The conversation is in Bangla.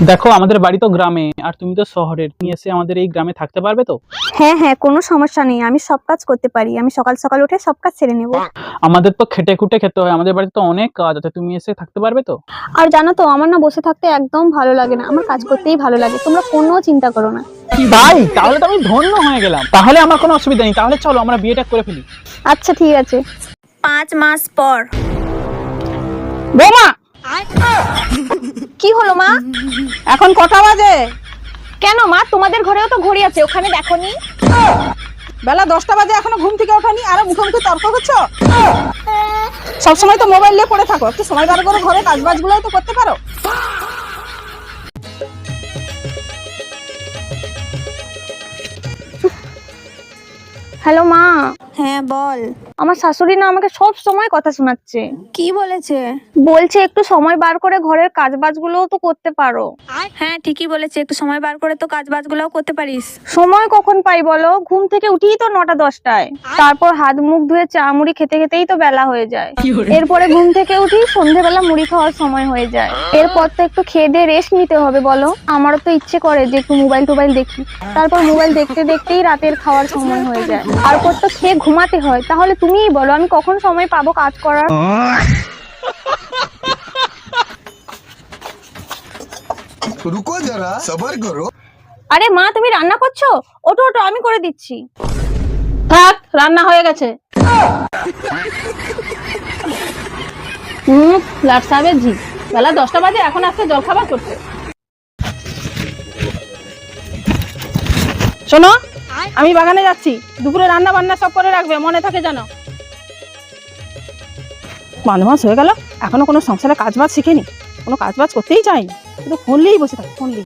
দেখো আমাদের বাড়ি তো গ্রামে আর তুমি তো শহরের, তুমি এসে আমাদের এই গ্রামে থাকতে পারবে তো? হ্যাঁ হ্যাঁ, কোনো সমস্যা নেই, আমি সব কাজ করতে পারি। আমি সকাল সকাল উঠে সব কাজ সেরে নেব। আমাদের তো খেটে খুঁটে খেতে হয়, আমাদের বাড়িতে তো অনেক কাজ আছে, তুমি এসে থাকতে পারবে তো? আর জানো তো, আমার না বসে থাকতে একদম ভালো লাগে না, আমার কাজ করতেই ভালো লাগে। তোমরা কোনো চিন্তা করো না। তাই? তাহলে তো আমি ধন্য হয়ে গেলাম, তাহলে আমার কোনো অসুবিধা নেই। তাহলে চলো আমরা বিয়েটা করে ফেলি। আচ্ছা ঠিক আছে। 5 মাস পর। বৌমা, কি হলো মা? এখন কটা বাজে? কেন মা, তোমাদের ঘরেও তো ঘড়ি আছে, ওখানে দেখোনি? বেলা 10টা বাজে, এখনো ঘুম থেকে ওঠেনি আর মুখে মুখে তর্ক করছো? সবসময় তো মোবাইল নিয়ে পড়ে থাকো, একটু সময় বার করে ঘরে কাজ বাজগুলো তো করতে পারো। হ্যালো মা। হ্যাঁ বল, আমার শাশুড়ি না আমাকে সব সময় কথা শোনাচ্ছে। কি বলেছে? বলছে একটু সময় বার করে ঘরের কাজ বাজগুলোও তো করতে পারো। হ্যাঁ ঠিকই বলেছে, একটু সময় বার করে তো কাজ বাজগুলোও করতে পারিস। সময় কখন পাই বলো? ঘুম থেকে উঠেই তো 9টা 10টায়, তারপর হাত মুখ ধুয়ে চা মুড়ি খেতে খেতেই তো বেলা হয়ে যায়। এরপরে ঘুম থেকে উঠি সন্ধ্যেবেলা মুড়ি খাওয়ার সময় হয়ে যায়। এরপর তো একটু খেয়ে দিয়ে রেস্ট নিতে হবে বলো। আমারও তো ইচ্ছে করে যে একটু মোবাইল টোবাইল দেখি, তারপর মোবাইল দেখতে দেখতেই রাতের খাওয়ার সময় হয়ে যায়। তারপর তো খেয়ে ঘুমাতে হয়। তাহলে তুমিই বলো আমি কখন সময় পাবো কাজ করার? रुको जरा सबर करो। আরে মা, তুমি রান্না করছো? ওঠো ওঠো, আমি করে দিচ্ছি। থাক, রান্না হয়ে গেছে। লাট সাহেবের ঝি, বেলা 10টা বাজে, এখন আসছে জলখাবার করতে। শোনো, আমি বাগানে যাচ্ছি, দুপুরে রান্না বান্না সব করে রাখবে, মনে থাকে জানো। 5 মাস হয়ে গেল, এখনো কোনো সংসারে কাজ বাজ শিখেনি, কোনো কাজ বাজ করতেই চাইনি, শুধু ফোন নিয়েই বসে থাকে, ফোন নিয়ে।